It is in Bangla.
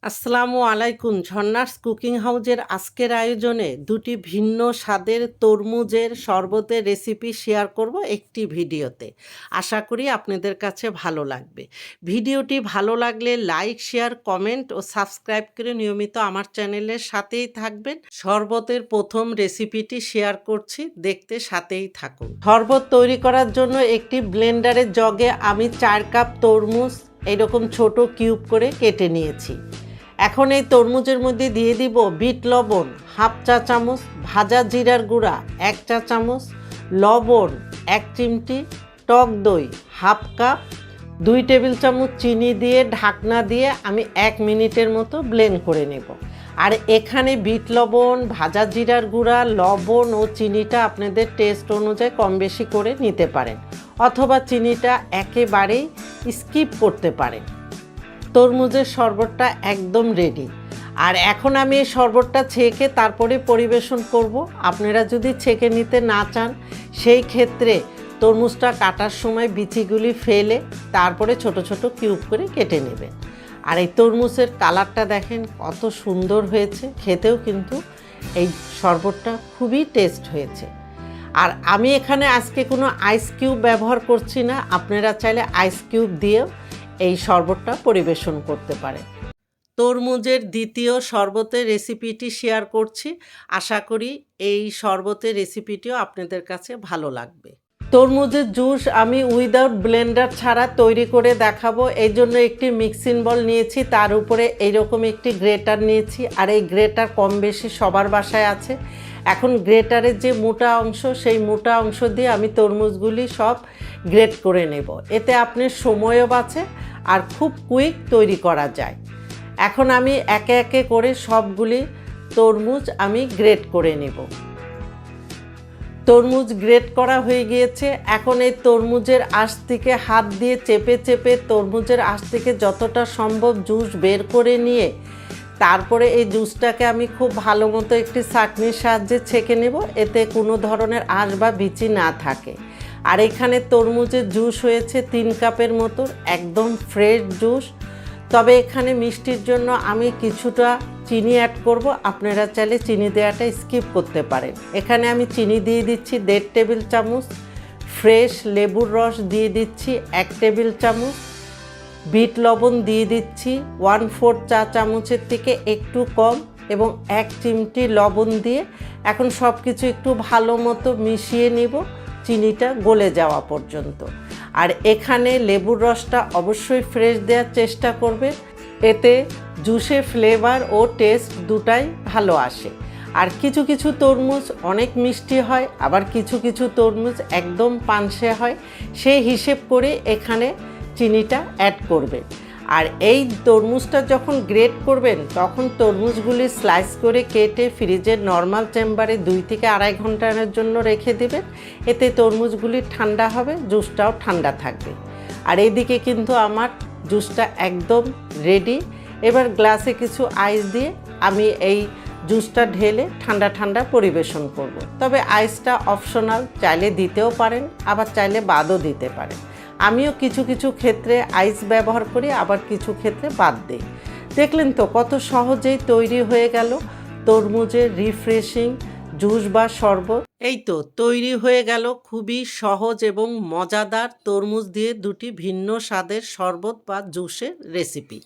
আসসালামু আলাইকুম। ঝর্ণাস কুকিং হাউজের আজকের আয়োজনে দুটি ভিন্ন স্বাদের তরমুজের শরবতের রেসিপি শেয়ার করব একটি ভিডিওতে। আশা করি আপনাদের কাছে ভালো লাগবে। ভিডিওটি ভালো লাগলে লাইক, শেয়ার, কমেন্ট ও সাবস্ক্রাইব করে নিয়মিত আমার চ্যানেলের সাথেই থাকবেন। শরবতের প্রথম রেসিপিটি শেয়ার করছি, দেখতে সাথেই থাকুন। শরবত তৈরি করার জন্য একটি ব্লেন্ডারের জগে আমি 4 কাপ তরমুজ এরকম ছোট কিউব করে কেটে নিয়েছি। এখন এই তরমুজের মধ্যে দিয়ে দিব বিট লবণ হাফ চা চামচ, ভাজা জিরার গুঁড়া 1 চা চামচ, লবণ 1 চিমটি, টক দই হাফ কাপ, 2 টেবিল চামচ চিনি দিয়ে ঢাকনা দিয়ে আমি 1 মিনিটের মতো ব্লেন্ড করে নেব। আর এখানে বিট লবণ, ভাজা জিরার গুঁড়া, লবণ ও চিনিটা আপনাদের টেস্ট অনুযায়ী কম বেশি করে নিতে পারেন, অথবা চিনিটা একেবারেই স্কিপ করতে পারেন। তরমুজের শরবতটা একদম রেডি। আর এখন আমি এই শরবতটা ছেঁকে তারপরে পরিবেশন করব। আপনারা যদি ছেঁকে নিতে না চান, সেই ক্ষেত্রে তরমুজটা কাটার সময় বিচিগুলি ফেলে তারপরে ছোট ছোট কিউব করে কেটে নেবেন। আর এই তরমুজের কালারটা দেখেন কত সুন্দর হয়েছে, খেতেও কিন্তু এই শরবতটা খুবই টেস্ট হয়েছে। আর আমি এখানে আজকে কোনো আইস কিউব ব্যবহার করছি না, আপনারা চাইলে আইস কিউব দিয়েও এই শরবতটা পরিবেশন করতে পারেন। তরমুজের দ্বিতীয় শরবতের রেসিপিটি শেয়ার করছি। আশা করি এই শরবতের রেসিপিটিও আপনাদের কাছে ভালো লাগবে। তরমুজের জুস আমি উইদাউট ব্লেন্ডার ছাড়া তৈরি করে দেখাবো। এই জন্য একটি মিক্সিং বল নিয়েছি, তার উপরে এইরকম একটি গ্রেটার নিয়েছি। আর এই গ্রেটার কম বেশি সবার বাসায় আছে। এখন গ্রেটারের যে মোটা অংশ, সেই মোটা অংশ দিয়ে আমি তরমুজগুলি সব গ্রেট করে নেব। এতে আপনার সময়ও বাঁচে আর খুব কুইক তৈরি করা যায়। এখন আমি একে একে করে সবগুলি তরমুজ আমি গ্রেট করে নেব। তরমুজ গ্রেট করা হয়ে গিয়েছে। এখন এই তরমুজের আঁশ থেকে হাত দিয়ে চেপে চেপে তরমুজের আঁশ থেকে যতটা সম্ভব জুস বের করে নিয়ে তারপরে এই জুসটাকে আমি খুব ভালো মতো একটি ছাঁকনির সাহায্যে ছেঁকে নেব, এতে কোনো ধরনের আঁশ বা বিচি না থাকে। আর এখানে তরমুজের জুস হয়েছে 3 কাপের মতো, একদম ফ্রেশ জুস। তবে এখানে মিষ্টির জন্য আমি কিছুটা চিনি অ্যাড করব, আপনারা চাইলে চিনি দেওয়াটা স্কিপ করতে পারেন। এখানে আমি চিনি দিয়ে দিচ্ছি 1.5 টেবিল চামচ, ফ্রেশ লেবুর রস দিয়ে দিচ্ছি 1 টেবিল চামচ, বিট লবণ দিয়ে দিচ্ছি 1/4 চা চামচের থেকে একটু কম এবং 1 চিমটি লবণ দিয়ে এখন সব কিছু একটু ভালো মতো মিশিয়ে নিব চিনিটা গলে যাওয়া পর্যন্ত। আর এখানে লেবুর রসটা অবশ্যই ফ্রেশ দেওয়ার চেষ্টা করবে, এতে জুসের ফ্লেভার ও টেস্ট দুটাই ভালো আসে। আর কিছু কিছু তরমুজ অনেক মিষ্টি হয়, আবার কিছু কিছু তরমুজ একদম পানসে হয়, সেই হিসেব করে এখানে চিনিটা অ্যাড করবে। আর এই তরমুজটা যখন গ্রেট করবেন তখন তরমুজগুলি স্লাইস করে কেটে ফ্রিজের নর্মাল চেম্বারে 2 থেকে 2.5 ঘন্টার জন্য রেখে দেবেন। এতে তরমুজগুলি ঠান্ডা হবে, জুসটাও ঠান্ডা থাকবে। আর এইদিকে কিন্তু আমার জুসটা একদম রেডি। এবার গ্লাসে কিছু আইস দিয়ে আমি এই জুসটা ঢেলে ঠান্ডা ঠান্ডা পরিবেশন করব। তবে আইসটা অপশনাল, চাইলে দিতেও পারেন, আবার চাইলে বাদও দিতে পারেন। আমিও কিছু কিছু ক্ষেত্রে আইস ব্যবহার করি, আবার কিছু ক্ষেত্রে বাদ দিই। দেখলেন তো কত সহজেই তৈরি হয়ে গেল তরমুজের রিফ্রেশিং জুস বা শরবত। এই তো তৈরি হয়ে গেল খুবই সহজ এবং মজাদার তরমুজ দিয়ে দুটি ভিন্ন স্বাদের শরবত বা জুসের রেসিপি।